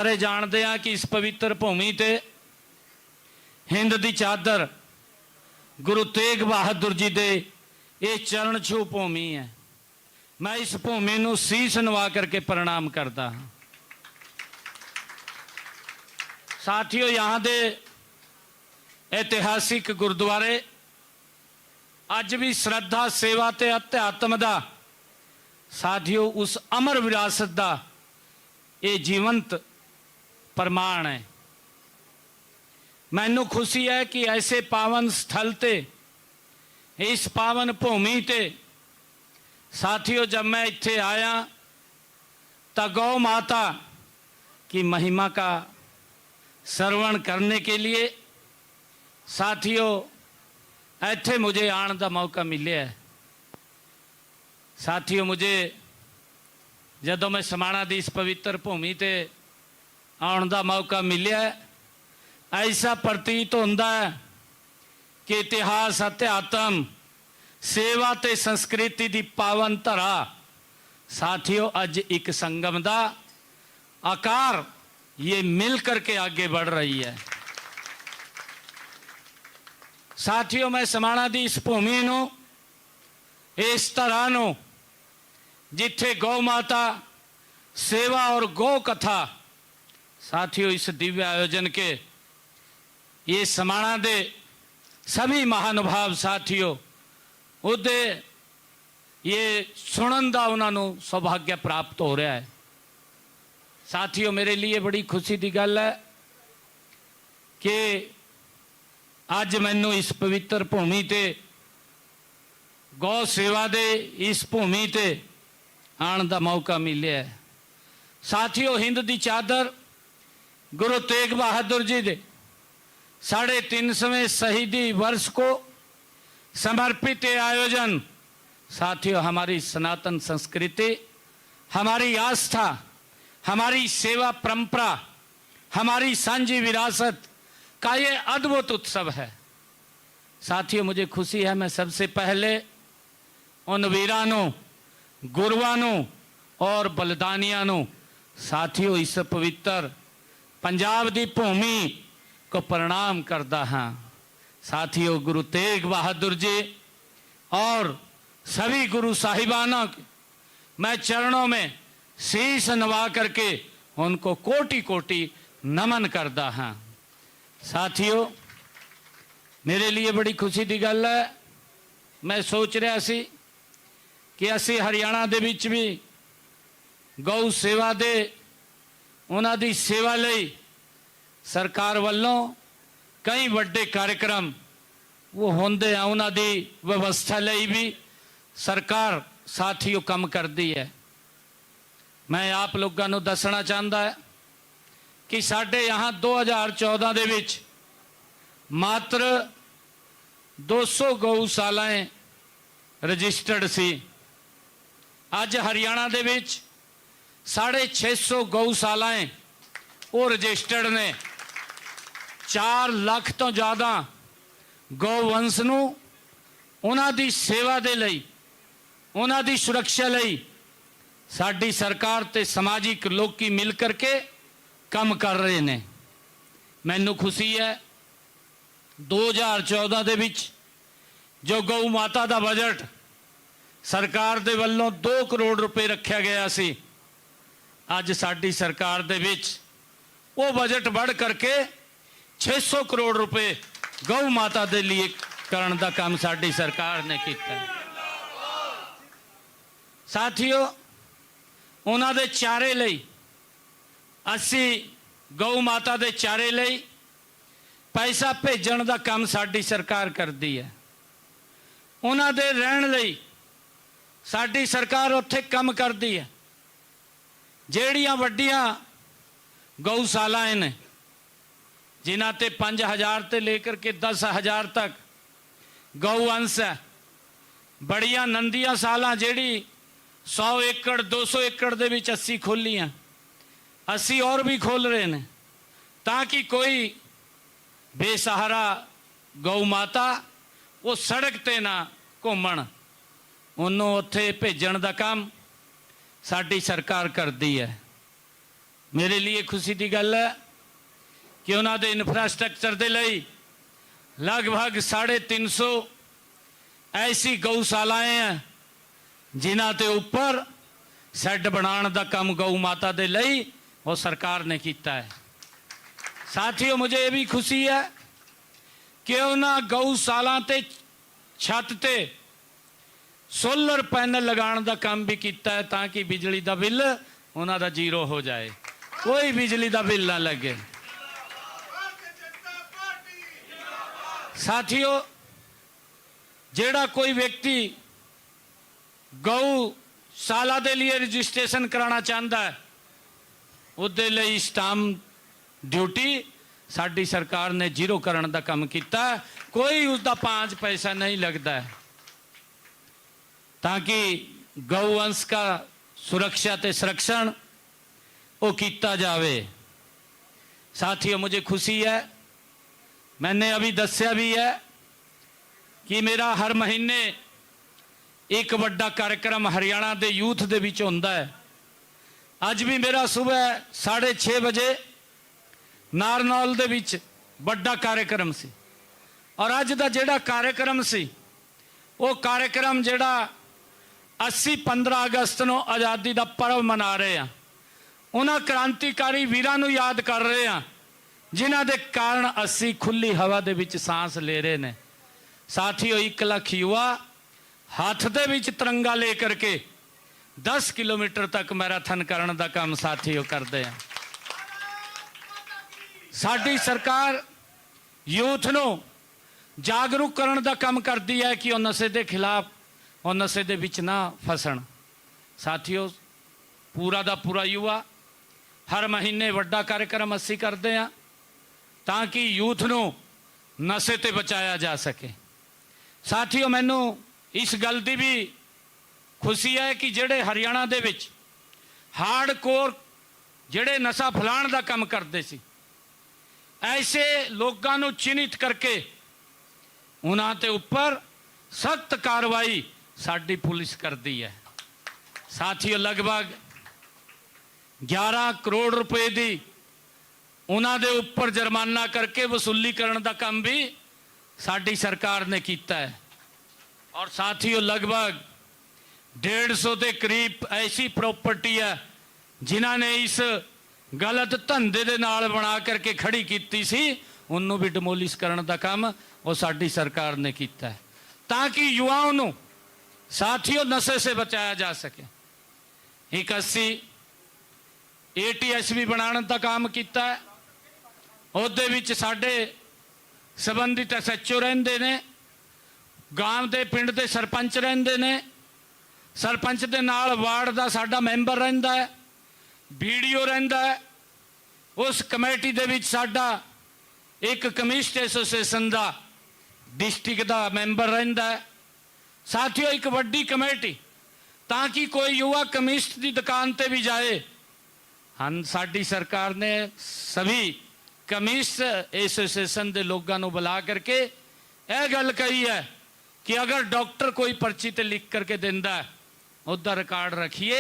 ਸਾਰੇ ਜਾਣਦੇ ਆ ਕਿ ਇਸ ਪਵਿੱਤਰ ਭੂਮੀ ਤੇ ਹਿੰਦ ਦੀ ਚਾਦਰ ਗੁਰੂ ਤੇਗ ਬਹਾਦਰ ਜੀ ਦੇ ਇਹ ਚਰਨ ਛੂ ਭੂਮੀ है। मैं इस भूमि ਨੂੰ ਸੀਸ ਨਵਾ करके प्रणाम करता हाँ। साथियों, यहाँ दे ऐतिहासिक गुरुद्वारे अज भी श्रद्धा सेवा ते अध्यात्म दा साथियों उस अमर विरासत दा ये जीवंत प्रमाण है। मैनू खुशी है कि ऐसे पावन स्थल ते इस पावन भूमि ते साथियों जब मैं इत्थे आया तो गौ माता की महिमा का श्रवण करने के लिए साथियों इत्थे मुझे आने का मौका मिले है। साथियों, मुझे जदों मैं समाणा दी इस पवित्र भूमि ते आने का मौका मिले ऐसा प्रतीत होता है कि इतिहास अध्यात्म सेवा ते संस्कृति दी पावन धरा साथियों अज एक संगम दा आकार ये मिल करके आगे बढ़ रही है। साथियों, मैं समाणा दी इस भूमि नूं इस तरह नूं जिथे गौ माता सेवा और गौ कथा साथियों इस दिव्य आयोजन के ये समाणा दे सभी महानुभाव साथियों उदे ये सुनन का उन्होंने सौभाग्य प्राप्त हो रहा है। साथियों, मेरे लिए बड़ी खुशी की गल है कि अज मैनू इस पवित्र भूमि ते गौ सेवा दे इस भूमि ते आने का मौका मिले है। साथियों, हिंद की चादर गुरु तेग बहादुर जी दे 350वें शहीदी वर्ष को समर्पित ये आयोजन साथियों हमारी सनातन संस्कृति, हमारी आस्था, हमारी सेवा परंपरा, हमारी सांझी विरासत का ये अद्भुत उत्सव है। साथियों, मुझे खुशी है मैं सबसे पहले उन वीरानों, गुरुआनों और बलिदानियां साथियों इस पवित्र पंजाब की भूमि को प्रणाम करता हाँ। साथियों, गुरु तेग बहादुर जी और सभी गुरु साहिबानों मैं चरणों में शीश नवा करके उनको कोटि कोटि नमन करता हाँ। साथियों, मेरे लिए बड़ी खुशी की गल है मैं सोच रहा सी कि असी हरियाणा दे विच भी गौ सेवा दे उन्हां दी सेवा लई सरकार वालों कई वड्डे कार्यक्रम वो होंदे हैं, उन्हां दी व्यवस्था लई भी सरकार साथियों काम करती है। मैं आप लोगों को दसना चाहता है कि साढ़े यहाँ 2014 दे विच मात्र 200 गौशालाएं रजिस्टर्ड सी। अज हरियाणा दे विच 650 गौशालाएं वो रजिस्टर्ड ने। 4 लाख तो ज़्यादा गौवंश नूं उन्हां दी सेवा दे लई, उन्हां दी सुरक्षा लई साडी सरकार ते समाजिक लोकी मिल करके काम कर रहे ने। मैनू खुशी है 2014 दे विच जो गौ माता दा बजट सरकार दे वल्लों 2 करोड़ रुपए रखा गया सी, अज साडी सरकार दे विच वो बजट बढ़ करके 600 करोड़ रुपए गौ माता दे लिए करने का काम साडी सरकार ने किया। साथियों, उन्हां दे चारे लई असी गौ माता दे चारे लई पैसा भेजण का काम साडी सरकार करती है। उन्हां दे रहण लई साडी सरकार उत्थे काम करती है। ਜਿਹੜੀਆਂ ਵੱਡੀਆਂ गौशालाएं ने जिन्हां ते 5000 ते लेकर के 10,000 तक गौवंश है। बड़िया नंदियां सालां जेड़ी 100 एकड़ 200 एकड़ दे विच अस्सी खोलियां, अस्सी और भी खोल रहे हैं ताकि कोई बेसहारा गौ माता वो सड़क ते ना घूमण, उन्होंने उत्थे भेजण दा काम साडी सरकार करती है। मेरे लिए खुशी की गल है कि उन्होंने इंफ्रास्ट्रक्चर के लिए लगभग 350 ऐसी गौशालाएँ हैं जिन्हां ते उपर सैड बनाने का काम गौ माता के लिए वो सरकार ने किया है। साथियों, मुझे ये भी खुशी है कि उन्होंने गौशाला ते छत ते सोलर पैनल लगाने का काम भी किया है ताकि बिजली का बिल उन्होंने जीरो हो जाए, कोई बिजली का बिल ना लगे। साथियों, जेड़ा कोई व्यक्ति गौशाला के लिए रजिस्ट्रेशन कराना चाहता है उसके लिए स्टाम्प ड्यूटी साडी सरकार ने जीरो करने का काम किया, कोई उसका 5 पैसा नहीं लगता है ताकि गौवंश का सुरक्षा ते संरक्षण वो किया जावे। साथियों, मुझे खुशी है, मैंने अभी दस्या भी है कि मेरा हर महीने एक बड़ा कार्यक्रम हरियाणा के यूथ के विच होंदा है। अज भी मेरा सुबह 6:30 बजे नारनौल दे विच बड़ा कार्यक्रम सी और अज दा जेड़ा कार्यक्रम सी वो कार्यक्रम जेड़ा 15 अगस्त नूं आज़ादी का पर्व मना रहे हैं, उन्हां क्रांतिकारी वीरां नूं याद कर रहे हैं जिन्हां दे कारण असी खुली हवा दे विच सांस ले रहे ने। साथियों, 1 लाख युवा हाथ दे विच तिरंगा लेकर के 10 किलोमीटर तक मैराथन करने का काम साथियों करते हैं। साडी सरकार यूथ नूं जागरूक करने का काम करती है कि वह नशे के खिलाफ और नशे के विच ना फसन। साथियों, पूरा दा पूरा युवा हर महीने वड्डा कार्यक्रम असी करते हैं ताकि यूथ नूं नशे ते बचाया जा सके। साथियों, मैनू इस गल की भी खुशी है कि जेड़े हरियाणा दे विच हार्ड कोर जेड़े नशा फैलाण का काम करते सी, ऐसे लोगों नूं चिन्हित करके उन्हां ते उपर सख्त कार्रवाई साडी पुलिस करती है। साथियों, लगभग 11 करोड़ रुपए की उन्हां दे उपर जुर्माना करके वसूली करने का काम भी साडी सरकार ने किया है। और साथियों, लगभग 150 के करीब ऐसी प्रॉपर्टी है जिन्हां ने इस गलत धंधे दे नाल बना करके खड़ी की सी, उन्होंने भी डिमोलिश करने का काम वो साडी सरकार ने किया है ताकि युवाओं नूं साथियों नशे से बचाया जा सके। एक 80 ATS भी बनाने का काम किया है, ਉਹਦੇ ਵਿੱਚ ਸਾਡੇ संबंधित SHO ਰਹਿੰਦੇ ਨੇ, गांव के पिंड के सरपंच ਰਹਿੰਦੇ ਨੇ, सरपंच के नाल वार्ड का साडा मैंबर ਰਹਿੰਦਾ है, BDO ਰਹਿੰਦਾ है, उस कमेटी ਦੇ ਵਿੱਚ ਸਾਡਾ एक कमिस्ट एसोसीएशन का डिस्ट्रिक्ट का मैंबर रहता है। साथियों, एक वड्डी कमेटी ताकि कोई युवा कमिस्ट की दुकान पर भी जाए। हाँ, साडी सरकार ने सभी कमिस्ट एसोसीएशन के लोगों को बुला करके यह गल कही है कि अगर डॉक्टर कोई पर्ची ते लिख करके देंदा है उसका रिकॉर्ड रखिए,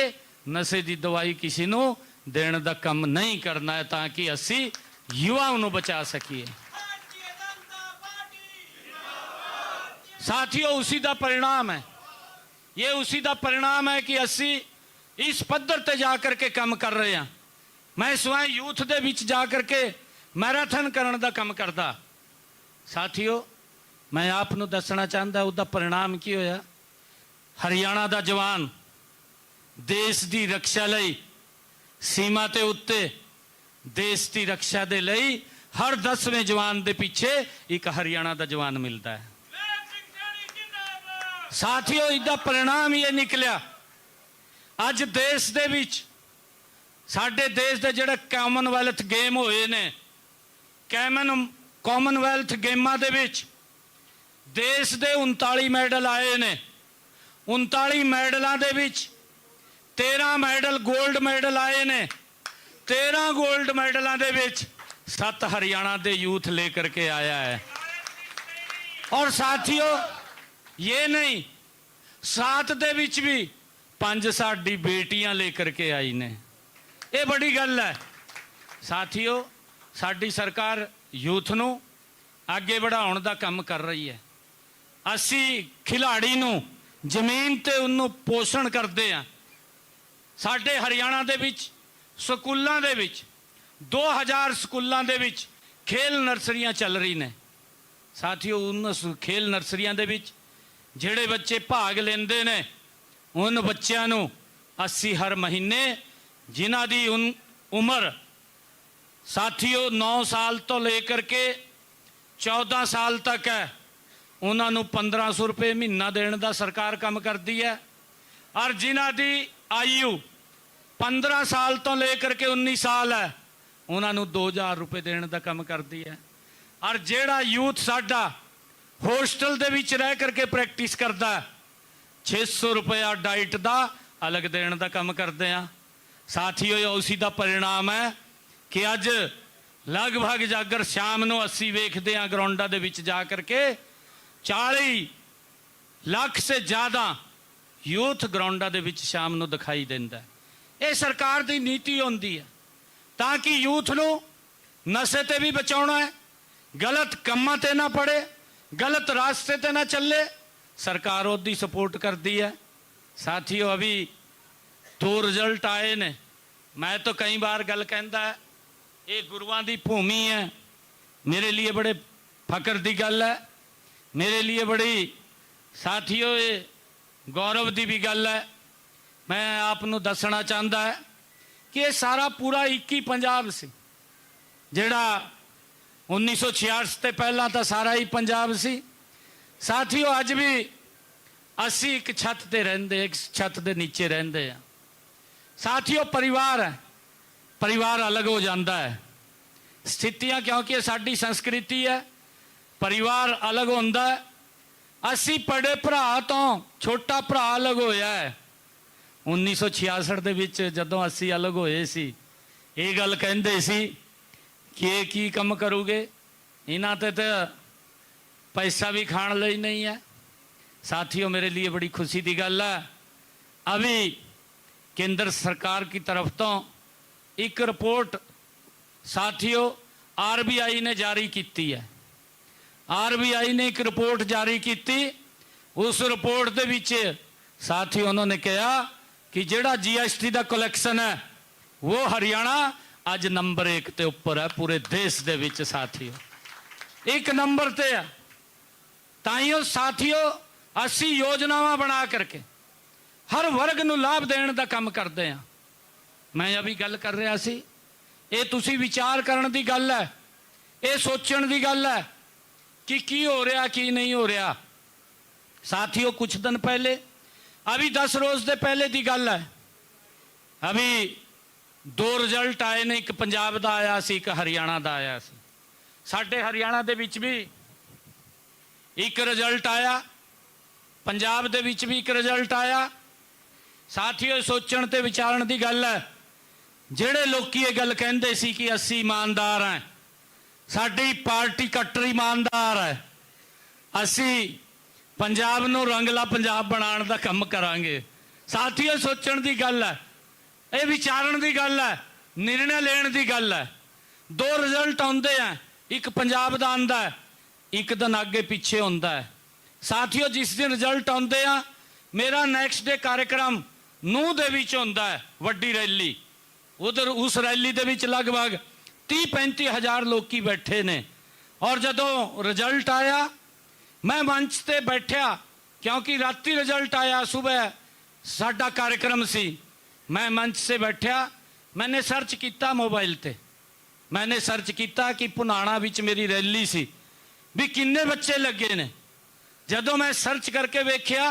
नशे की दवाई किसी को देने का काम नहीं करना है ताकि असी युवाओं को बचा सकिए। साथियों, उसी का परिणाम है, ये उसी का परिणाम है कि असी इस पद्धर ते जा करके काम कर रहे हैं। मैं स्वयं यूथ दे विच जा करके मैराथन करने का काम करता। साथियों, मैं आपको दसना चाहता उसका परिणाम की होया। हरियाणा का जवान देश की रक्षा लई सीमा के उत्ते देश की रक्षा के लिए हर 10वें जवान के पीछे एक हरियाणा का जवान मिलता है। साथियों, इसका परिणाम ये निकलिया अज देश दे विच साडे देश के जोड़े कॉमनवैल्थ गेम होए ने, कॉमनवैल्थ गेमां दे विच देश के 39 मैडल आए ने। 39 मैडलों के विच 13 मैडल गोल्ड मैडल आए ने। 13 गोल्ड मैडलों के विच 7 हरियाणा के यूथ लेकर के आया है। और साथियों, ये नहीं, 7 दे विच भी 5 साडी बेटियां लेकर के आई ने। ये बड़ी गल है ਸਾਥੀਓ, ਸਾਡੀ ਸਰਕਾਰ ਯੂਥ ਨੂੰ ਅੱਗੇ ਵਧਾਉਣ ਦਾ ਕੰਮ ਕਰ ਰਹੀ ਹੈ। ਅਸੀਂ ਖਿਡਾਰੀ ਨੂੰ ਜ਼ਮੀਨ ਤੇ ਉਹਨੂੰ ਪੋਸ਼ਣ ਕਰਦੇ ਹਾਂ। ਸਾਡੇ ਹਰਿਆਣਾ ਦੇ ਵਿੱਚ ਸਕੂਲਾਂ ਦੇ ਵਿੱਚ 2000 ਸਕੂਲਾਂ ਦੇ ਵਿੱਚ ਖੇਲ ਨਰਸਰੀਆਂ ਚੱਲ ਰਹੀ ਨੇ। ਸਾਥੀਓ, ਉਹਨਾਂ ਖੇਲ ਨਰਸਰੀਆਂ ਦੇ ਵਿੱਚ ਜਿਹੜੇ ਬੱਚੇ ਭਾਗ ਲੈਂਦੇ ਨੇ ਉਨ ਬੱਚਿਆਂ ਨੂੰ ਅਸੀਂ ਹਰ ਮਹੀਨੇ, ਜਿਨ੍ਹਾਂ ਦੀ ਉਮਰ ਸਾਥੀਓ 9 ਸਾਲ ਤੋਂ ਲੈ ਕਰਕੇ 14 ਸਾਲ ਤੱਕ ਹੈ, ਉਹਨਾਂ ਨੂੰ 1500 ਰੁਪਏ ਮਹੀਨਾ ਦੇਣ ਦਾ ਸਰਕਾਰ ਕੰਮ ਕਰਦੀ ਹੈ। ਔਰ ਜਿਨ੍ਹਾਂ ਦੀ ਆਯੂ 15 ਸਾਲ ਤੋਂ ਲੈ ਕਰਕੇ 19 ਸਾਲ ਹੈ, ਉਹਨਾਂ ਨੂੰ 2000 ਰੁਪਏ ਦੇਣ ਦਾ ਕੰਮ ਕਰਦੀ ਹੈ। ਔਰ ਜਿਹੜਾ ਯੂਥ ਸਾਡਾ ਹੋਸਟਲ ਦੇ ਵਿੱਚ ਰਹਿ ਕਰਕੇ ਪ੍ਰੈਕਟਿਸ ਕਰਦਾ 600 ਰੁਪਇਆ ਡਾਈਟ ਦਾ ਅਲੱਗ ਦੇਣ ਦਾ ਕੰਮ ਕਰਦੇ ਆ। ਸਾਥੀਓ, ਉਸੇ ਦਾ परिणाम ਹੈ ਕਿ ਅੱਜ ਲਗਭਗ ਜਾਗਰ ਸ਼ਾਮ ਨੂੰ ਅਸੀਂ ਵੇਖਦੇ ਹਾਂ ਗਰਾਊਂਡਾਂ ਦੇ ਵਿੱਚ ਜਾ ਕਰਕੇ 40 ਲੱਖ ਸੇ ਜ਼ਿਆਦਾ ਯੂਥ ਗਰਾਊਂਡਾਂ ਦੇ ਵਿੱਚ ਸ਼ਾਮ ਨੂੰ ਦਿਖਾਈ ਦਿੰਦਾ। ਇਹ ਸਰਕਾਰ ਦੀ ਨੀਤੀ ਹੁੰਦੀ ਹੈ ਤਾਂ ਕਿ ਯੂਥ ਨੂੰ ਨਸ਼ੇ ਤੇ ਵੀ ਬਚਾਉਣਾ ਹੈ, ਗਲਤ ਕੰਮਾਂ ਤੇ ਨਾ ਪੜੇ, गलत रास्ते ते ना चले। सरकार उसकी सपोर्ट करती है। साथियों, अभी 2 रिजल्ट आए ने। मैं तो कई बार गल कहता है, ये गुरुआं दी भूमि है। मेरे लिए बड़े फकर की गल है, मेरे लिए बड़ी साथियों ये गौरव की भी गल है। मैं आपनू दसना चाहता है कि ये सारा पूरा एक ही पंजाब से, जिहड़ा 1966 ਤੇ ਪਹਿਲਾਂ ਤਾਂ ਸਾਰਾ ਹੀ ਪੰਜਾਬ ਸੀ। ਸਾਥੀਓ, ਅੱਜ ਵੀ ਅਸੀਂ ਇੱਕ ਛੱਤ ਤੇ ਰਹਿੰਦੇ, ਇੱਕ ਛੱਤ ਦੇ ਨੀਚੇ ਰਹਿੰਦੇ ਆ। ਸਾਥੀਓ, ਪਰਿਵਾਰ ਹੈ, ਪਰਿਵਾਰ ਅਲੱਗ ਹੋ ਜਾਂਦਾ ਹੈ। ਸਥਿਤੀਆਂ, ਕਿਉਂਕਿ ਇਹ ਸਾਡੀ ਸੰਸਕ੍ਰਿਤੀ ਹੈ, ਪਰਿਵਾਰ ਅਲੱਗ ਹੁੰਦਾ ਹੈ। ਅਸੀਂ ਬੜੇ ਭਰਾ ਤੋਂ ਛੋਟਾ ਭਰਾ ਅਲੱਗ ਹੋਇਆ ਹੈ। 1966 ਦੇ ਵਿੱਚ ਜਦੋਂ ਅਸੀਂ ਅਲੱਗ ਹੋਏ ਸੀ, ਇਹ ਗੱਲ ਕਹਿੰਦੇ ਸੀ कि ये की कम करोगे, इन्हां ते तो पैसा भी खाण लई नहीं है। साथियों, मेरे लिए बड़ी खुशी की गल है, अभी केंद्र सरकार की तरफ तो एक रिपोर्ट साथियों RBI ने जारी की है। RBI ने एक रिपोर्ट जारी की। उस रिपोर्ट के विच साथियों उन्होंने कहा कि जिहड़ा GST का कलैक्शन है वो हरियाणा अज नंबर 1 ते उपर है पूरे देश दे विच। साथियों, 1 नंबर ते है। ताइयों साथियों, असी योजनावां बना करके हर वर्ग नूं लाभ देने का काम करते हैं। मैं अभी गल कर रहा सी, ये तुसी विचार करन दी गल है, ये सोचण दी गल है कि की हो रहा की नहीं हो रहा। साथियों, कुछ दिन पहले, अभी 10 रोज दे पहले दी गल है, अभी 2 रिजल्ट आए ने। एक पंजाब का आया सी, एक हरियाणा का आया सी। साडे हरियाणा दे विच भी एक रिजल्ट आया, पंजाब दे विच भी एक रिजल्ट आया। साथियों, सोचण ते विचारण दी गल है। जिहड़े लोकी ये गल कहंदे सी कि असीं ईमानदार हैं, साडी पार्टी कट्टर ईमानदार है, असीं पंजाब नूं रंगला पंजाब बनाउण दा काम करांगे। साथियों, सोचण दी गल है, ये विचारण की गल है, निर्णय लेने की गल है। 2 रिजल्ट आते हैं, एक पंजाब का आंदा है, एक दिन आगे पीछे होता है। साथियों, जिस दिन रिजल्ट आते हैं, मेरा नैक्सट डे कार्यक्रम नूह दे विच होंदा है, वड्डी रैली। उधर उस रैली दे विच लगभग 30-35 हज़ार लोग बैठे ने। और जदों रिजल्ट आया, मैं मंच से बैठा, क्योंकि राती रिजल्ट आया, सुबह साडा कार्यक्रम सी। मैं मंच से बैठा, मैंने सर्च किया मोबाइल ते, मैंने सर्च किया कि पुनाणा विच मेरी रैली सी भी किन्ने बच्चे लगे ने। जदों मैं सर्च करके वेख्या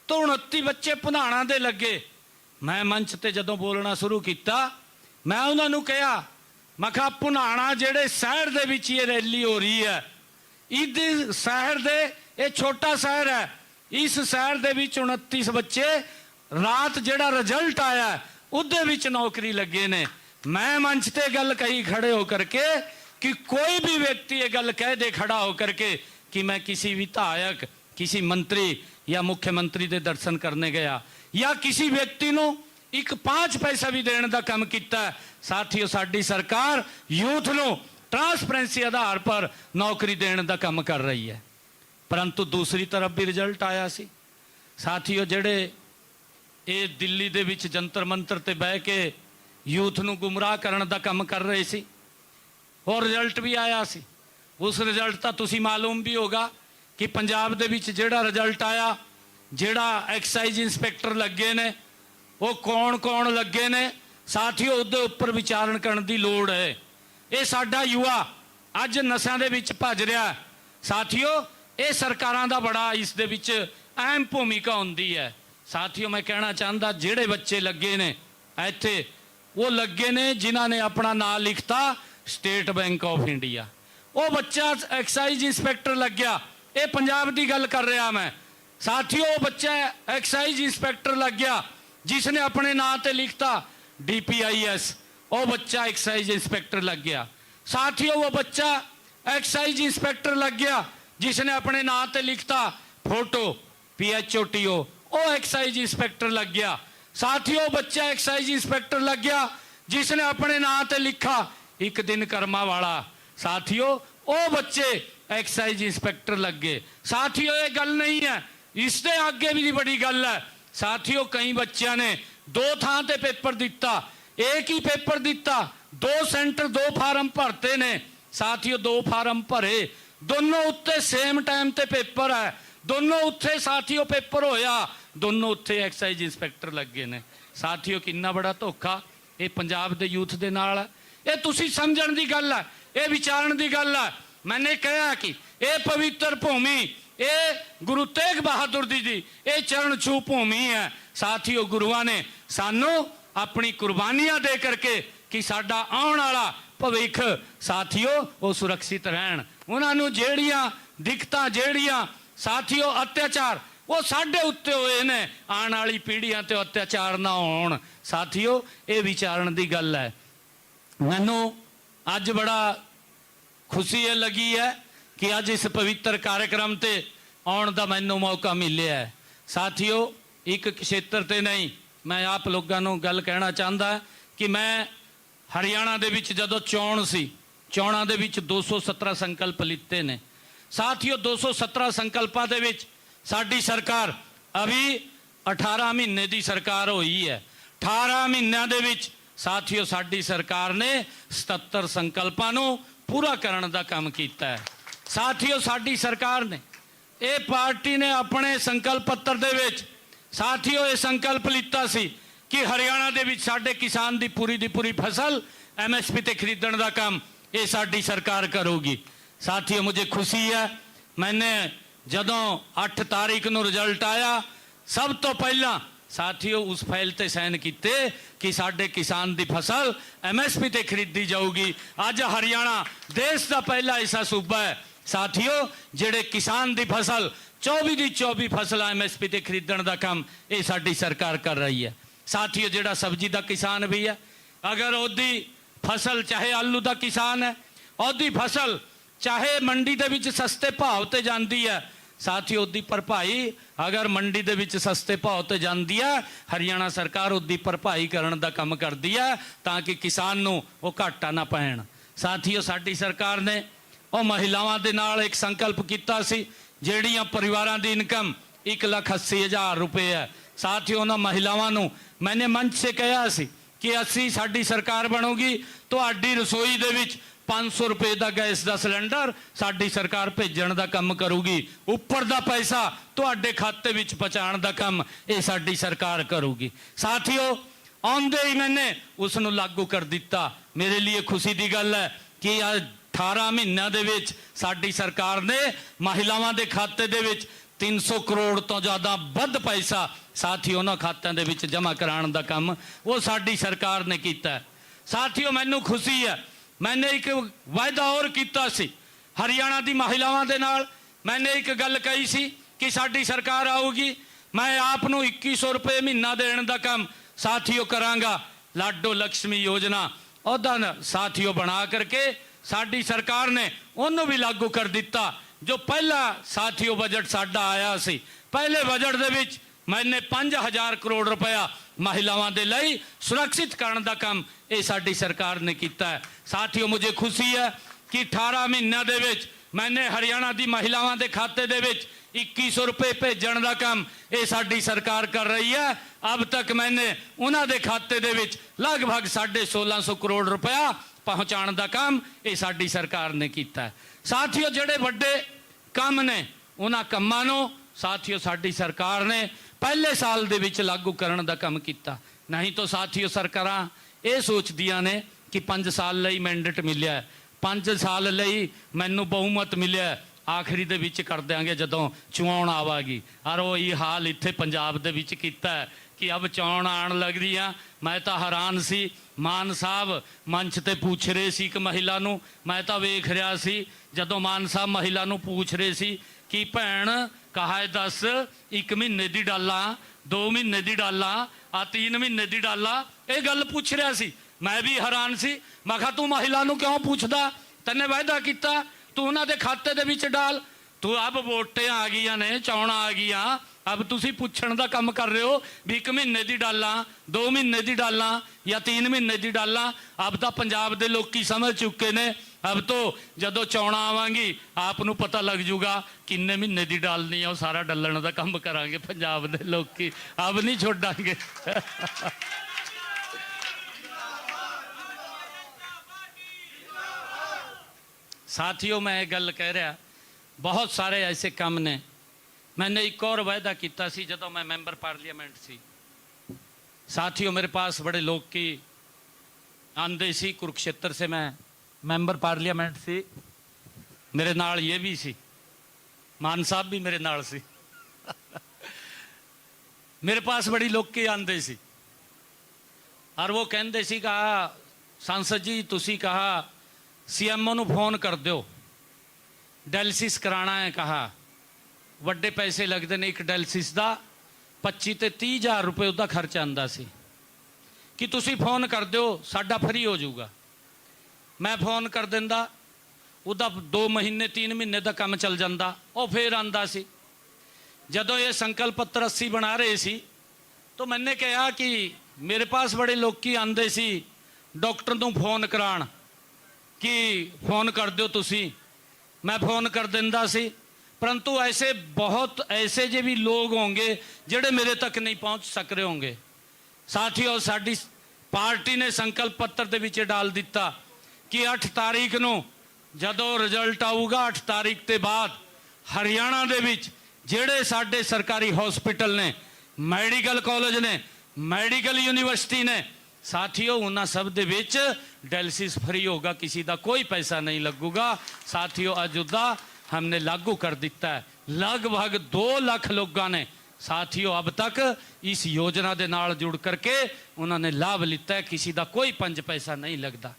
तो 29 बच्चे पुनाणा दे लगे। मैं मंच ते जदों बोलना शुरू किया, मैं उन्होंने कहा, मैं कहा पुनाणा जेड़े शहर दे विच ये रैली हो रही है, इस शहर दे, ये छोटा शहर है, इस शहर दे विच 29 बच्चे रात जेड़ा रिजल्ट आया उहदे विच नौकरी लगे ने। मैं मंच ते गल कही खड़े होकर के कि कोई भी व्यक्ति ये गल कह दे खड़ा होकर के कि मैं किसी विधायक, किसी मंत्री या मुख्यमंत्री के दर्शन करने गया या किसी व्यक्ति नूं एक 5 पैसा भी देने का काम किया। साथियों, साडी सरकार यूथ नूं ट्रांसपेरेंसी आधार पर नौकरी देने का काम कर रही है। परंतु दूसरी तरफ भी रिजल्ट आया सी। साथियों, जिहड़े ये दिल्ली दे विच जंतर मंतर ते बह के यूथ नूं गुमराह करने का काम कर रहे सी, और रिजल्ट भी आया सी। उस रिजल्ट का तुसीं मालूम भी होगा कि पंजाब दे विच जिहड़ा रिजल्ट आया, जिहड़ा एक्साइज इंस्पैक्टर लगे ने, वो कौन कौन लगे ने। साथियों, उहदे उपर विचारण करने की लोड़ है। ये साडा युवा अज नशा दे विच भज रहा है। साथियों, ये सरकारां दा बड़ा इस दे विच अहम भूमिका होंदी है। साथियों, मैं कहना चाहता, जिहड़े बच्चे लगे ने इत्थे, वो लगे ने जिन्हां ने अपना नाम लिखता स्टेट बैंक ऑफ इंडिया। वो बच्चा एक्साइज इंस्पैक्टर लग गया। ये पंजाब की गल कर रहा मैं। साथियों, वो बच्चा एक्साइज इंस्पैक्टर लग गया जिसने अपने नाम ते लिखता DPIS। वो बच्चा एक्साइज इंस्पैक्टर लग गया। साथियों, वो बच्चा एक्साइज इंस्पैक्टर लग गया जिसने अपने नाम ते लिखता फोटो PHOTO। वो एक्साइज इंस्पैक्टर लग गया। साथियों, बच्चा एक्साइज इंस्पैक्टर लग गया जिसने अपने नाम ते लिखा एक दिन कर्मा वाला। साथियों, वो बच्चे एक्साइज इंस्पैक्टर लग गए। साथियों, ये गल नहीं है, इससे आगे भी बड़ी गल है। साथियों, कई बच्चों ने 2 थां ते पेपर दिता, एक ही पेपर दिता, 2 सेंटर 2 फार्म भरते ने। साथियों, 2 फार्म भरे, दोनों उत्ते सेम टाइम ते पेपर है, दोनों उत्थे साथियों पेपर होया, दोनों उत्थे एक्साइज इंस्पैक्टर लगे ने। साथियों, कितना बड़ा धोखा ये पंजाब दे यूथ दे नाल है। ये तुसी समझण दी गल है, ये विचारण दी गल है। मैंने कहा कि ये पवित्र भूमि, ये गुरु तेग बहादुर जी ये चरण छू भूमि है। साथियों, गुरुआं ने सानू अपनी कुर्बानियां दे करके कि साडा आउण वाला भविख साथियों वो सुरक्षित रहन। उन्होंने जेड़ियां दिक्कतां, जेड़ियां साथियों अत्याचार वो साडे उत्ते होए ने, आने वाली पीढ़ियां ते अत्याचार ना होण। साथियों, ये विचारण की गल है। मैनू अज बड़ा खुशी लगी है कि अज इस पवित्र कार्यक्रम ते आउण दा मैनू मौका मिलिया है। साथियों, एक क्षेत्र ते नहीं, मैं आप लोगों को गल कहना चाहता कि मैं हरियाणा दे विच जदों चोण सी, चोणां दे विच 217 संकल्प लिते ने। साथियों, 217 संकल्पां दे विच साडी सरकार अभी 18 महीने की सरकार हुई है। 18 महीनों दे विच साथियों साडी सरकार ने 77 संकल्पां नूं पूरा करने का काम किया है। साथियों, साडी सरकार ने, ये पार्टी ने अपने संकल्प पत्र दे विच साथियों ये संकल्प लिता सी कि हरियाणा दे विच साडे किसान दी पूरी फसल MSP ते खरीदण दा काम ये साडी सरकार करूगी। साथियों, मुझे खुशी है, मैंने जदों 8 तारीख नूं रिजल्ट आया, सब तो पहला साथियों उस फाइल ते साइन किते कि साडे किसान दी फसल MSP ते खरीदी जाऊगी। अज हरियाणा देश का पहला ऐसा सूबा है साथियों जेड़े किसान दी फसल 24 दी 24 फसल MSP ते खरीदण दा काम ये साडी सरकार कर रही है। साथियों, जेड़ा सब्जी दा किसान भी है, अगर ओदी फसल चाहे आलू दा किसान है, ओदी फसल चाहे मंडी दे विच सस्ते भाव ते जांदी है, साथियों ओदी भरपाई अगर मंडी दे विच सस्ते भाव ते जांदी है, हरियाणा सरकार ओदी भरपाई करन दा काम करदी है ताकि किसान नूं वो घाटा ना पैण। साथियों, साडी सरकार ने ਉਹ महिलावां दे नाल एक संकल्प किया सी ਜਿਹੜੀਆਂ परिवारां दी इनकम 1,80,000 रुपए है। साथियों, उन्होंने महिलावां नूं मैंने मंच से कहा सी कि असी साडी सरकार बनूगी तो आडी रसोई दे विच 500 रुपए का गैस का सिलेंडर साडी सरकार भेजण का काम करूगी। उपर का पैसा तुहाडे खाते विच पहुंचाण का काम ये साडी सरकार करूगी। साथियों, आउंदे ही मैंने उसनूं लागू कर दिता। मेरे लिए खुशी की गल है कि 18 महीनों दे विच साडी सरकार ने महिलावां दे खाते दे विच 300 करोड़ तो ज़्यादा वध पैसा साथियों उन्हां खात्यां दे विच जमा कराउण दा काम वो साडी सरकार ने कीता है। साथियों, मैनूं खुशी है, मैंने एक वायदा और किया सी हरियाणा दी महिलावां दे नाल। मैंने एक गल कही सी कि साडी सरकार आऊगी, मैं आप नूं 2100 रुपए महीना देण दा काम साथियों करांगा। लाडो लक्ष्मी योजना उहदा साथियों बना करके साडी सरकार ने उन्होंने भी लागू कर दिता। जो पहला साथियों बजट साडा आया सी, पहले बजट दे विच मैंने 5000 करोड़ रुपया महिलावां दे लई सुरक्षित करने का काम ये साडी सरकार ने किया है। साथियों, मुझे खुशी है कि 18 महीनों दे विच मैंने हरियाणा की महिलावां दे खाते दे विच 2100 रुपये भेजण का काम ये साडी सरकार कर रही है। अब तक मैंने उन्हां दे खाते दे विच लगभग 1650 करोड़ रुपया पहुँचाने का काम ये साडी सरकार ने किया है। साथियों, जिहड़े वड्डे काम ने उन्हां कामां नूं साथियों साडी सरकार ने पहले साल दे विच लागू करने का काम किया। नहीं तो साथियों सरकारां ये सोचदियां ने कि 5 साल लई मैंडेट मिलिया है, 5 साल लई मैनू बहुमत मिलिया है, आखिरी दे विच कर देंगे जदों चोण आवागी। और वही हाल इत्थे पंजाब दे विच कीता है कि अब चोण आण लगदियां। मैं तो हैरान सी, मान साहब मंच ते पूछ रहे सी एक महिला नूं, मैं तो वेख रहा सी जदों मान साहब महिला नूं पूछ रहे सी कि भैण कहा है 10 1 महीने की डाला, 2 महीने की डाला, 3 महीने की डाला, ये गल पूछ रहा सी। मैं भी हैरान सी, मैं कहा तू महिला नूं क्यों पूछदा, तन्ने वायदा किया तू उन्हां दे खाते दे विच डाल, तू अब वोटें आ गई ने, चौणा आ गई, अब तुसी पुछण दा काम कर रहे हो भी 1 महीने की डाला, 2 महीने की डाला या 3 महीने की डाला। अब तो पंजाब दे लोकी समझ चुके ने, अब तो जदों चौणा आवांगी आप नूं पता लग जूगा किन्ने महीने की डालनी है, वो सारा डलन का काम करांगे पंजाब दे लोकी, अब नहीं छोड़ांगे। साथियों, मैं गल कह रहा बहुत सारे ऐसे काम ने। मैंने एक और वायदा किया सी जदों मैं मैंबर पार्लीमेंट सी। साथियों, मेरे पास बड़े लोग की आंदे सी, कुरुक्षेत्र से मैं मैंबर पार्लीमेंट सी, मेरे नाल ये भी सी, मान साहब भी मेरे नाल सी। मेरे पास बड़ी लोग के आंदे सी और वो कहते सी कहा सांसद जी तुसी कहा CMO नूं फोन कर दो, डायलिसिस कराना है, कहा वड्डे पैसे लगते हैं, एक डायलिसिस का 25 ते 30 हज़ार रुपये उसका खर्च आंदा सी कि तुसी फोन कर दो साडा फ्री हो जाऊगा। मैं फोन कर दिंदा, उसका 2 महीने 3 महीने का काम चल जाता, वो फिर आंदा सी। जदों ये संकल्प पत्र 80 बना रहे सी तो मैंने कहा कि मेरे पास बड़े लोग की आंदे सी डॉक्टर नूं फोन कराण कि फोन कर दो तुसी, मैं फोन कर दिंदा सी, परंतु ऐसे बहुत ऐसे जे भी लोग होंगे जिहड़े मेरे तक नहीं पहुँच सक रहे होंगे। साथियों, साडी पार्टी ने संकल्प पत्र दे विच डाल दिता कि 8 तारीख नूं जदों रिजल्ट आऊगा 8 तारीख के बाद हरियाणा दे विच जिहड़े साडे सरकारी हॉस्पिटल ने, मैडिकल कॉलेज ने, मैडिकल यूनिवर्सिटी ने, साथियों उन्हां सब दे विच डायलिसिस फ्री होगा, किसी का कोई पैसा नहीं लगूगा। साथियों, अज उदा हमने लागू कर दिता है। लगभग 2 लाख लोगों ने साथियों अब तक इस योजना के नाल जुड़ करके उन्होंने लाभ लिता है, किसी का कोई 5 पैसा नहीं लगता।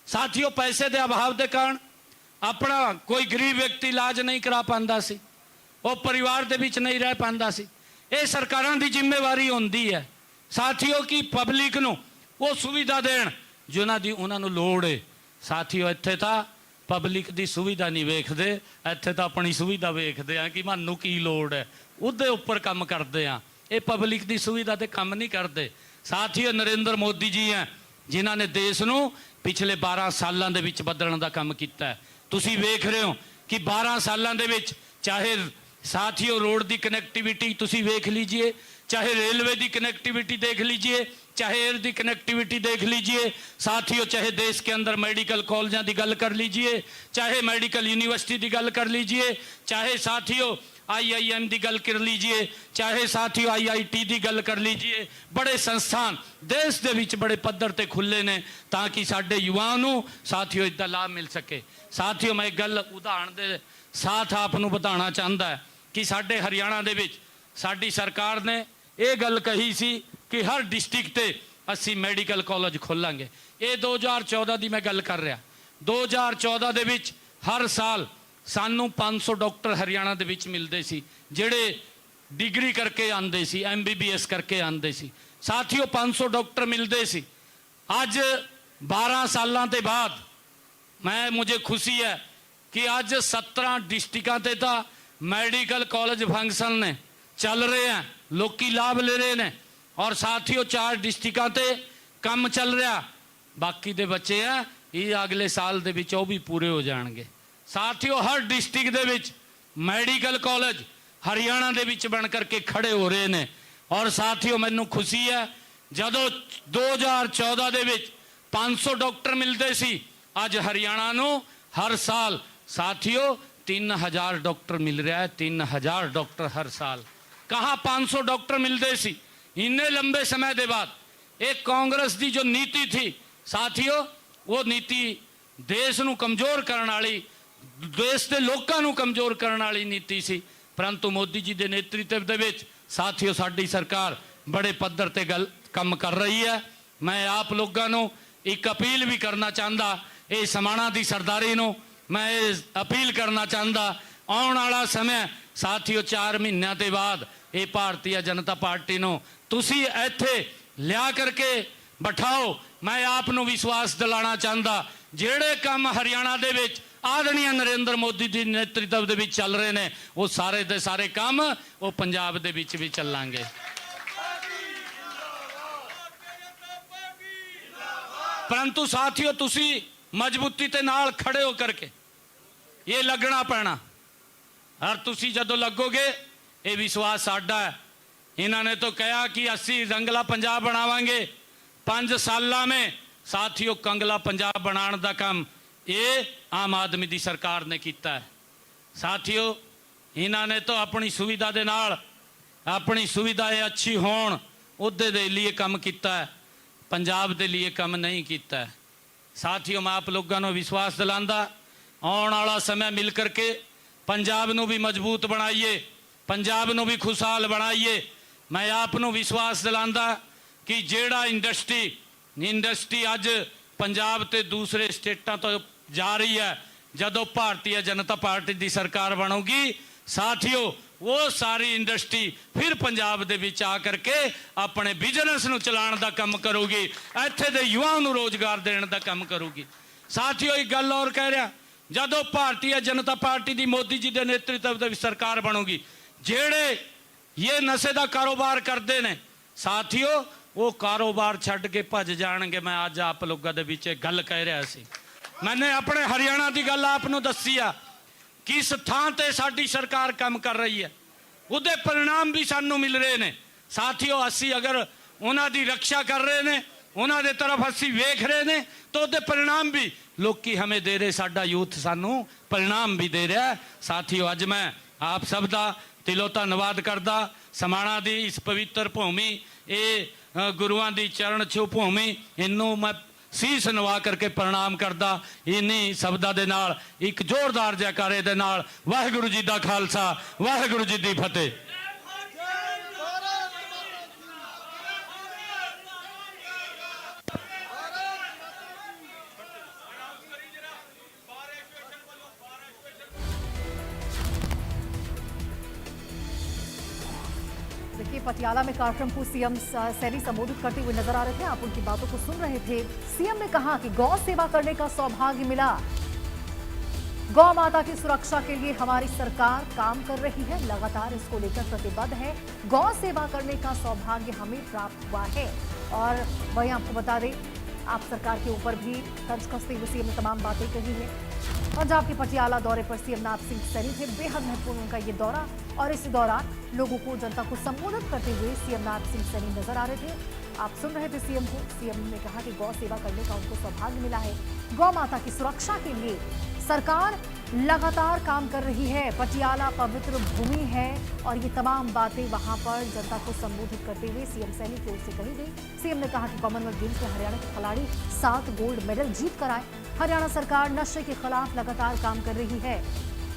साथियों, पैसे के अभाव के कारण अपना कोई गरीब व्यक्ति इलाज नहीं करा पाता सी, वो परिवार के विच नहीं रह पाता सी। ये सरकारों की जिम्मेवारी होंदी है साथियों की पब्लिक नूं वो सुविधा देण जिन्हां दी उन्हां नूं लोड़ है। साथियों, इत्थे तां पब्लिक की सुविधा नहीं वेखते, इत्थे तां अपनी सुविधा वेखते हैं कि मानू की लोड़ है, उहदे उपर काम करते हैं। ये पब्लिक की सुविधा ते काम नहीं करते। साथियों, नरेंद्र मोदी जी हैं जिन्हां ने देश नूं पिछले 12 सालों के विच बदलण दा काम कीता है। तुसीं वेख रहे हो कि 12 सालों के विच चाहे साथियों रोड की कनैक्टिविटी तुसीं वेख लीजिए, चाहे रेलवे की कनैक्टिविटी देख लीजिए, चाहे एयर की कनैक्टिविटी देख लीजिए, साथियों चाहे देश के अंदर मेडिकल कॉलेजों की गल कर लीजिए, चाहे मेडिकल यूनिवर्सिटी की गल कर लीजिए, चाहे साथियों IIM की गल कर लीजिए, चाहे साथियों IIT की गल कर लीजिए। बड़े संस्थान देश के विच बड़े पद्धर ते खुले ने ताकि साडे युवाओं नूं साथियों इसका लाभ मिल सके। साथियों, मैं एक गल उदाहरण के साथ आपनूं बताना चाहता है कि साडे हरियाणा दे विच साडी सरकार ने ये गल कही सी कि हर डिस्ट्रिक्ट ते असी मेडिकल कॉलेज खोलांगे। ये 2014 की मैं गल कर रहा। 2014 दे विच हर साल सानू 500 डॉक्टर हरियाणा दे विच मिलते सी जिहड़े डिग्री करके आंदे सी, MBBS करके आंदे सी। साथियों 500 डॉक्टर मिलते सी। अज 12 सालों के बाद मुझे खुशी है कि अज 17 डिस्ट्रिक्टां ते तां मेडिकल कॉलेज फंक्शन ने चल रहे हैं, लोकी लाभ ले रहे ने और साथियों 4 डिस्ट्रिक्टां ते काम चल रहा, बाकी दे बच्चे आ ये अगले साल दे विच वो भी पूरे हो जाएंगे। साथियों हर डिस्ट्रिक्ट दे विच मैडिकल कॉलेज हरियाणा दे विच बन करके खड़े हो रहे ने। और साथियों मैनू खुशी है जदों 2014 दे विच 500 डॉक्टर मिलते सी, अज हरियाणा नू हर साल साथियों 3000 डॉक्टर मिल रहा है। 3000 डॉक्टर हर साल। कहाँ 500 डॉक्टर मिलते सी इन्ने लंबे समय के बाद। एक कांग्रेस की जो नीति थी साथियों, वो नीति देश नू कमज़ोर करने वाली, देश के लोगों नू कमज़ोर करने वाली नीति सी, परंतु मोदी जी के नेतृत्व दे विच साथियों साडी सरकार बड़े पद्धर ते गल काम कर रही है। मैं आप लोगों नू एक अपील भी करना चाहता, ये समाणा की सरदारी नू मैं ये अपील करना चाहता, आने वाला समय साथियों 4 महीनों के बाद ये भारतीय जनता पार्टी नू तुसी इत्थे लिया करके बिठाओ। मैं आपनू विश्वास दिलाना चाहता, जेड़े काम हरियाणा दे विच आदरणीय नरेंद्र मोदी जी नेतृत्व दे विच चल रहे हैं, वो सारे दे सारे काम वो पंजाब दे विच भी चलांगे। परंतु साथियों तुसी मजबूती ते नाल खड़े हो करके ये लगना पैना, और तुसी जदों लगोगे ये विश्वास साडा है। इन्होंने तो कहा कि असी रंगला पंजाब बनावांगे, 5 सालों में साथियों कंगला पंजाब बनाने का काम ये आम आदमी की सरकार ने किया है। साथियों इन्होंने तो अपनी सुविधा के नाल, अपनी सुविधाएं अच्छी होण उहदे दे लिए काम किया है, पंजाब के लिए काम नहीं किया है। साथियों मैं आप लोगों को विश्वास दिलांदा, आने वाला समय मिल करके पंजाब नू भी मजबूत बनाइए, पंजाब नू भी खुशहाल बनाइए। मैं आपनू विश्वास दिलांदा कि जेड़ा इंडस्ट्री अज पंजाब ते दूसरे स्टेटां तो जा रही है, जदों भारतीय जनता पार्टी की सरकार बनूगी साथियों वो सारी इंडस्ट्री फिर पंजाब दे विच आ करके अपने बिजनेस नू चलाने का काम करूगी, इत्थे दे युवाओं नू रोजगार देने का काम करूगी। साथियों एक गल और कह रहा, जदों भारतीय जनता पार्टी की मोदी जी के नेतृत्व दे विच सरकार बनूगी, जेड़े ये नशे का कारोबार करते हैं साथियों वो कारोबार छड्ड के भज जाएंगे। मैं अज आप लोगों के बीच गल कह रहा सी, मैंने अपने हरियाणा की गल आपनू दसी आ, किस थां ते साडी सरकार काम कर रही है, उहदे परिणाम भी सानू मिल रहे हैं। साथियों असी अगर उन्हां दी रक्षा कर रहे हैं, उन्हां दे तरफ असी वेख रहे हैं, तो उहदे परिणाम भी लोकी हमें दे रहे, साडा यूथ सानू परिणाम भी दे रहा है। साथियों अज मैं आप सब दा दिलों धन्नवाद करदा, समाणा दी इस पवित्र भूमि, ये गुरुआं दी चरण छू भूमि, इनू मैं सीस नवा करके प्रणाम करदा। इन्हीं शब्दां दे नाल एक जोरदार जयकारे दे नाल वाहिगुरू जी दा खालसा वाहिगुरू जी दी फतेह। देखिए पटियाला में कार्यक्रम को सीएम सैनी संबोधित करते हुए नजर आ रहे थे, आप उनकी बातों को सुन रहे थे। सीएम ने कहा कि गौ सेवा करने का सौभाग्य मिला, गौ माता की सुरक्षा के लिए हमारी सरकार काम कर रही है, लगातार इसको लेकर प्रतिबद्ध है, गौ सेवा करने का सौभाग्य हमें प्राप्त हुआ है। और वही आपको बता दें आप सरकार के ऊपर भी तर्ज कसते हुए सीएम ने तमाम बातें कही है। पंजाब के पटियाला दौरे पर सीएम नवाब सिंह सैनी थे, बेहद महत्वपूर्ण उनका ये दौरा, और इस दौरान लोगों को, जनता को संबोधित करते हुए सीएम नवाब सिंह सैनी नजर आ रहे थे। आप सुन रहे थे सीएम को। सीएम ने कहा कि गौ सेवा करने का उनको सौभाग्य मिला है, गौ माता की सुरक्षा के लिए सरकार लगातार काम कर रही है, पटियाला पवित्र भूमि है, और ये तमाम बातें वहां पर जनता को संबोधित करते हुए सीएम सैनी की ओर से कही गई। सीएम ने कहा कि कॉमनवेल्थ गेम्स में हरियाणा के खिलाड़ी 7 गोल्ड मेडल जीत कर आए। हरियाणा सरकार नशे के खिलाफ लगातार काम कर रही है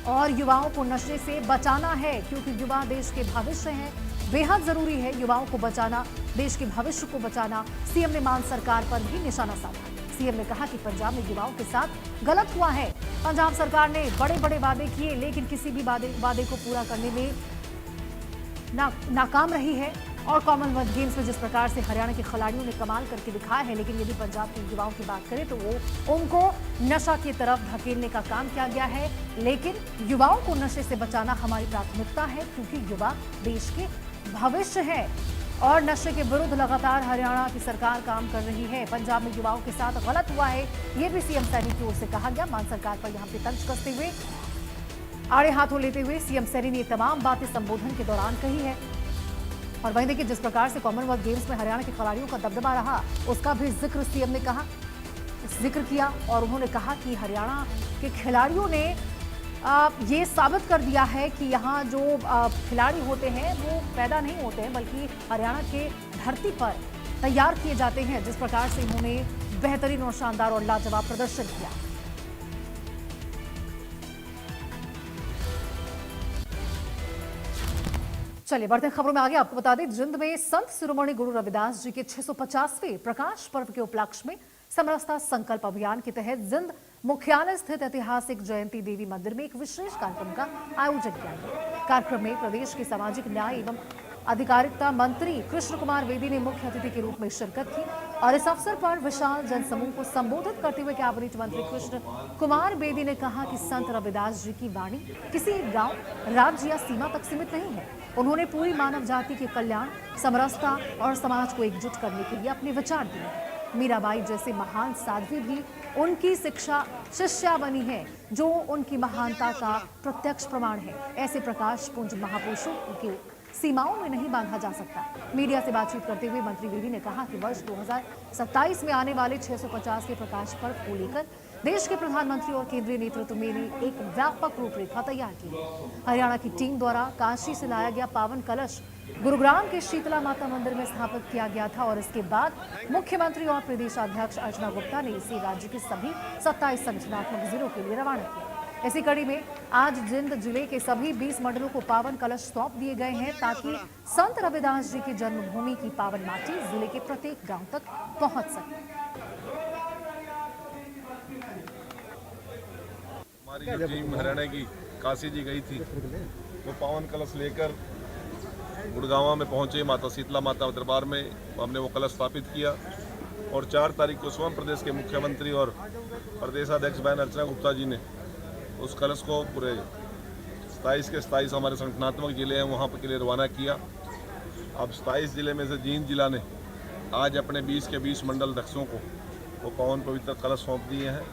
और युवाओं को नशे से बचाना है, क्योंकि युवा देश के भविष्य हैं। बेहद जरूरी है युवाओं को बचाना, देश के भविष्य को बचाना। सीएम ने मान सरकार पर भी निशाना साधा। सीएम ने कहा कि पंजाब में युवाओं के साथ गलत हुआ है। पंजाब सरकार ने बड़े बड़े वादे किए, लेकिन किसी भी वादे को पूरा करने में नाकाम रही है। और कॉमनवेल्थ गेम्स में जिस प्रकार से हरियाणा के खिलाड़ियों ने कमाल करके दिखाया है, लेकिन यदि पंजाब के युवाओं की बात करें तो वो उनको नशा की तरफ धकेलने का काम किया गया है। लेकिन युवाओं को नशे से बचाना हमारी प्राथमिकता है, क्योंकि युवा देश के भविष्य है और नशे के विरुद्ध लगातार हरियाणा की सरकार काम कर रही है। पंजाब में युवाओं के साथ गलत हुआ है, ये भी सीएम सैनी की ओर से कहा गया। मान सरकार पर यहां पे तंज कसते हुए, आड़े हाथों लेते हुए सीएम सैनी ने ये तमाम बातें संबोधन के दौरान कही है। और वहीं देखिए, जिस प्रकार से कॉमनवेल्थ गेम्स में हरियाणा के खिलाड़ियों का दबदबा रहा, उसका भी जिक्र किया और उन्होंने कहा कि हरियाणा के खिलाड़ियों ने ये साबित कर दिया है कि यहाँ जो खिलाड़ी होते हैं वो पैदा नहीं होते हैं, बल्कि हरियाणा के धरती पर तैयार किए जाते हैं। जिस प्रकार से उन्होंने बेहतरीन और शानदार और लाजवाब प्रदर्शन किया। चलिए बढ़ते खबरों में आगे। आपको बता दें, जिंद में संत शिरोमणि गुरु रविदास जी के 650वें प्रकाश पर्व के उपलक्ष्य में समरसता संकल्प अभियान के तहत जिंद मुख्यालय स्थित ऐतिहासिक जयंती देवी मंदिर में एक विशेष कार्यक्रम का आयोजन किया गया। कार्यक्रम में प्रदेश के सामाजिक न्याय एवं अधिकारिता मंत्री कृष्ण कुमार बेदी ने मुख्य अतिथि के रूप में शिरकत की और इस अवसर पर विशाल जनसमूह को संबोधित करते हुए कैबिनेट मंत्री कृष्ण कुमार बेदी ने कहा कि संत रविदास जी की वाणी किसी एक गांव, राज्य या सीमा तक सीमित नहीं है। उन्होंने पूरी मानव जाति के कल्याण, समरसता और समाज को एकजुट करने के लिए अपने विचार दिए। मीराबाई जैसे महान साध्वी भी उनकी शिष्या बनी है, जो उनकी महानता का प्रत्यक्ष प्रमाण है। ऐसे प्रकाश पुंज महापुरुषों की सीमाओं में नहीं बांधा जा सकता। मीडिया से बातचीत करते हुए मंत्री बेदी ने कहा कि वर्ष 2027 में आने वाले 650 के प्रकाश पर्व को लेकर देश के प्रधानमंत्री और केंद्रीय नेतृत्व में एक व्यापक रूपरेखा तैयार की है। हरियाणा की टीम द्वारा काशी से लाया गया पावन कलश गुरुग्राम के शीतला माता मंदिर में स्थापित किया गया था और इसके बाद मुख्यमंत्री और प्रदेशाध्यक्ष अर्चना गुप्ता ने इसे राज्य के सभी 27 संगठनात्मक जिलों के लिए रवाना किया। इसी कड़ी में आज जिंद जिले के सभी 20 मंडलों को पावन कलश सौंप दिए गए हैं, ताकि संत रविदास जी की जन्मभूमि की पावन माटी जिले के प्रत्येक गांव तक पहुंच सके। हमारी जो टीम हरियाणा की काशी जी गई थी, वो पावन कलश लेकर गुड़गांव में पहुंचे। माता शीतला माता दरबार में हमने वो कलश स्थापित किया और 4 तारीख को स्वयं प्रदेश के मुख्यमंत्री और प्रदेशाध्यक्ष बहन अर्चना गुप्ता जी ने उस कलश को पूरे 27 के 27 हमारे संगठनात्मक जिले हैं वहाँ के लिए रवाना किया। अब 27 जिले में से जींद जिला ने आज अपने 20 के 20 मंडल अध्यक्षों को वो पावन पवित्र कलश सौंप दिए हैं,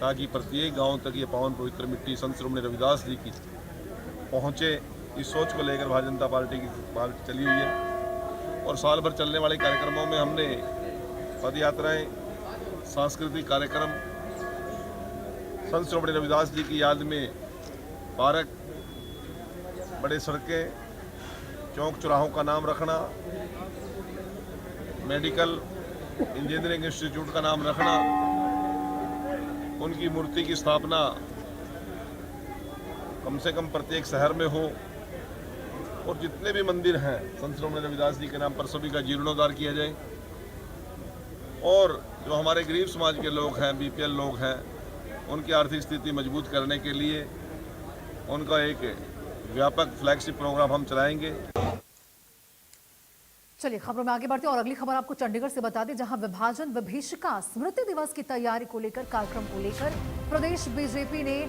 ताकि प्रत्येक गांव तक ये पावन पवित्र मिट्टी संत शिरोमणि रविदास जी की पहुँचे। इस सोच को लेकर भारतीय जनता पार्टी चली हुई है और साल भर चलने वाले कार्यक्रमों में हमने पद यात्राएँ, सांस्कृतिक कार्यक्रम, संत शिरोमणि रविदास जी की याद में पार्क, बड़े सड़कें, चौक चौराहों का नाम रखना, मेडिकल इंजीनियरिंग इंस्टीट्यूट का नाम रखना, उनकी मूर्ति की स्थापना कम से कम प्रत्येक शहर में हो और जितने भी मंदिर हैं संत शिरोमणि रविदास जी के नाम पर सभी का जीर्णोद्धार किया जाए। और जो हमारे गरीब समाज के लोग हैं, बीपीएल लोग हैं, उनकी आर्थिक स्थिति मजबूत करने के लिए उनका एक व्यापक फ्लैगशिप प्रोग्राम हम चलाएंगे। चलिए खबरों में आगे बढ़ते हैं और अगली खबर आपको चंडीगढ़ से बता दें, जहां विभाजन विभीषिका स्मृति दिवस की तैयारी को लेकर कार्यक्रम को लेकर प्रदेश बीजेपी ने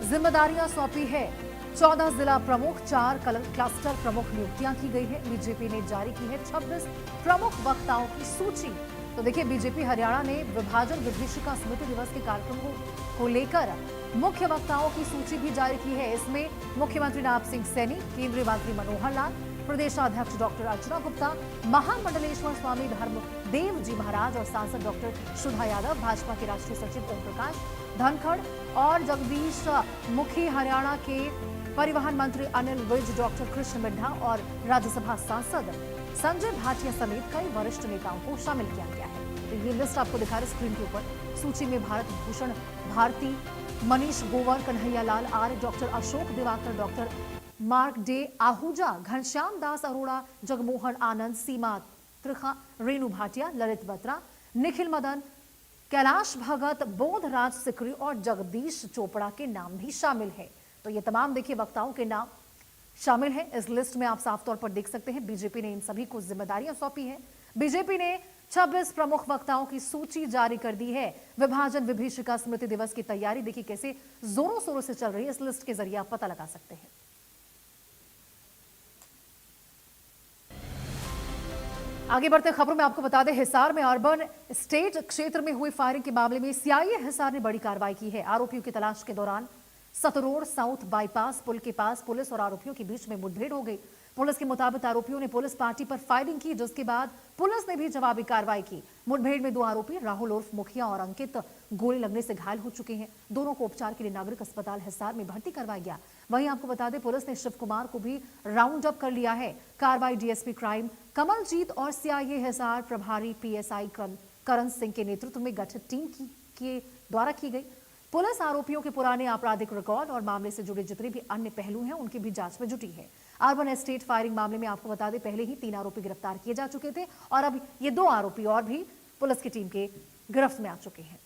जिम्मेदारियां सौंपी है। 14 जिला प्रमुख, 4 क्लस्टर प्रमुख नियुक्तियां की गई है। बीजेपी ने जारी की है 26 प्रमुख वक्ताओं की सूची। तो देखिए, बीजेपी हरियाणा ने विभाजन विभीषिका स्मृति दिवस के कार्यक्रम को लेकर मुख्य वक्ताओं की सूची भी जारी की है। इसमें मुख्यमंत्री नायब सिंह सैनी, केंद्रीय मंत्री मनोहर लाल, प्रदेशाध्यक्ष डॉक्टर अर्चना गुप्ता, महामंडलेश्वर स्वामी धर्मदेव जी महाराज और सांसद डॉक्टर सुधा यादव, भाजपा के राष्ट्रीय सचिव ओम प्रकाश धनखड़ और जगदीश मुखी, हरियाणा के परिवहन मंत्री अनिल विज, डॉक्टर कृष्ण मिड्ढा और राज्यसभा सांसद संजय भाटिया समेत कई वरिष्ठ नेताओं को शामिल किया गया है। तो ये लिस्ट आपको दिखा रहे स्क्रीन के ऊपर। सूची में Bharat Bhushan Bharti, Manish Gover, Kanhaiya Lal Arya, doctor Ashok Diwakar, doctor Markandey Ahuja, Ghanshyam Das Arora, Jagmohan Anand, Seema Trikha, Renu Bhatia, Lalit Batra, Nikhil Madan, Kailash Bhagat, Bodhraj Sikri और जगदीश चोपड़ा के नाम भी शामिल है। तो ये तमाम देखिए वक्ताओं के नाम शामिल है इस लिस्ट में, आप साफ तौर पर देख सकते हैं। बीजेपी ने इन सभी को जिम्मेदारियां सौंपी है। बीजेपी ने 26 प्रमुख वक्ताओं की सूची जारी कर दी है। विभाजन विभीषिका स्मृति दिवस की तैयारी देखिए कैसे जोरों शोरों से चल रही है। इस लिस्ट के जरिए आप पता लगा सकते हैं। आगे बढ़ते खबरों में आपको बता दें, हिसार में अर्बन स्टेट क्षेत्र में हुई फायरिंग के मामले में सीआईए हिसार ने बड़ी कार्रवाई की है। आरोपियों की तलाश के दौरान सतरोड साउथ बाईपास पुल के पास पुलिस और आरोपियों के बीच में मुठभेड़ हो गई। पुलिस के मुताबिक आरोपियों ने पुलिस पार्टी पर फायरिंग की, जिसके बाद पुलिस ने भी जवाबी कार्रवाई की। मुठभेड़ में 2 आरोपी राहुल उर्फ मुखिया और अंकित गोली लगने से घायल हो चुके हैं। दोनों को उपचार के लिए नागरिक अस्पताल हिसार में भर्ती करवाया गया। वहीं आपको बता दें, पुलिस ने शिव कुमार को भी राउंड अप कर लिया है। कार्रवाई डीएसपी क्राइम कमलजीत और सीआईए हिसार प्रभारी पीएसआई करण सिंह के नेतृत्व में गठित टीम के द्वारा की गई। पुलिस आरोपियों के पुराने आपराधिक रिकॉर्ड और मामले से जुड़े जितने भी अन्य पहलू हैं उनकी भी जांच में जुटी है। अर्बन एस्टेट फायरिंग मामले में आपको बता दें, पहले ही 3 आरोपी गिरफ्तार किए जा चुके थे और अब ये 2 आरोपी और भी पुलिस की टीम के गिरफ्त में आ चुके हैं।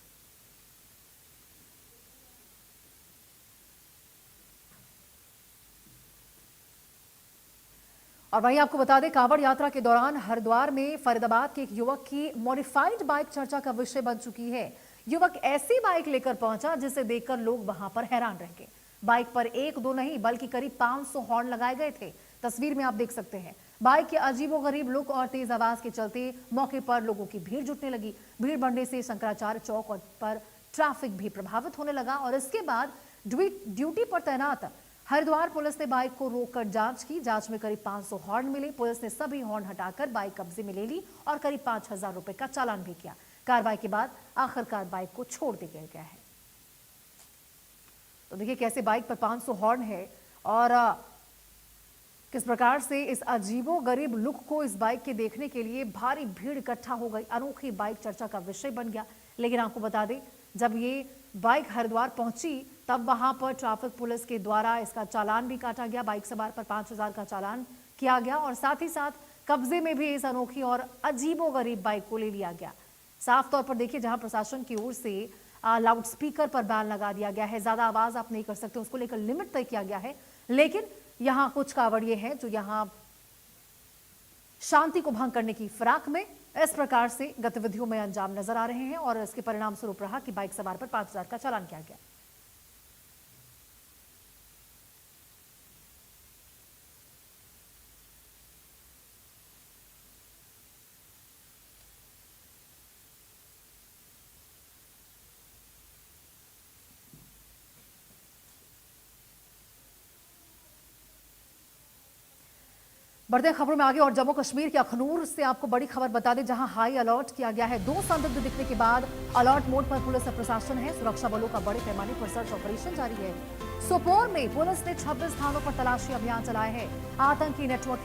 और वहीं आपको बता दें, कांवड़ यात्रा के दौरान हरिद्वार में फरीदाबाद के एक युवक की मॉडिफाइड बाइक चर्चा का विषय बन चुकी है। युवक ऐसी बाइक लेकर पहुंचा जिसे देखकर लोग वहां पर हैरान रह गए। बाइक पर 1-2 नहीं बल्कि करीब 500 हॉर्न लगाए गए थे। तस्वीर में आप देख सकते हैं। बाइक के अजीबोगरीब लुक और तेज आवाज के चलते मौके पर लोगों की भीड़ जुटने लगी। भीड़ बढ़ने से शंकराचार्य चौक पर ट्रैफिक भी प्रभावित होने लगा और इसके बाद ड्यूटी पर तैनात हरिद्वार पुलिस ने बाइक को रोककर जांच की। जांच में करीब 500 हॉर्न मिले। पुलिस ने सभी हॉर्न हटाकर बाइक कब्जे में ले ली और करीब 5000 रुपए का चालान भी किया। कार्रवाई के बाद आखिरकार बाइक को छोड़ दिया गया है। तो देखिए कैसे बाइक पर 500 हॉर्न है और किस प्रकार से इस अजीबोगरीब लुक को इस बाइक के देखने के लिए भारी भीड़ इकट्ठा हो गई। अनोखी बाइक चर्चा का विषय बन गया। लेकिन आपको बता दें, जब ये बाइक हरिद्वार पहुंची तब वहां पर ट्रैफिक पुलिस के द्वारा इसका चालान भी काटा गया। बाइक सवार पर 5000 का चालान किया गया और साथ ही साथ कब्जे में भी इस अनोखी और अजीबोगरीब बाइक को ले लिया गया। साफ तौर पर देखिए, जहां प्रशासन की ओर से लाउड स्पीकर पर बैन लगा दिया गया है, ज्यादा आवाज आप नहीं कर सकते, उसको लेकर लिमिट तय किया गया है। लेकिन यहां कुछ कांवड़िए हैं जो यहां शांति को भंग करने की फिराक में इस प्रकार से गतिविधियों में अंजाम नजर आ रहे हैं और इसके परिणाम स्वरूप रहा कि बाइक सवार पर 5000 का चालान किया गया। बढ़ते हैं खबरों में आगे और जम्मू कश्मीर के अखनूर से आपको बड़ी खबर बता दें, जहां हाई अलर्ट किया गया है। 2 संदिग्ध दिखने के बाद अलर्ट मोड पर पुलिस और प्रशासन है। सुरक्षा बलों का बड़े पैमाने पर सर्च ऑपरेशन जारी है। सोपोर में पुलिस ने 26 स्थानों पर तलाशी अभियान चलाया है। आतंकी नेटवर्क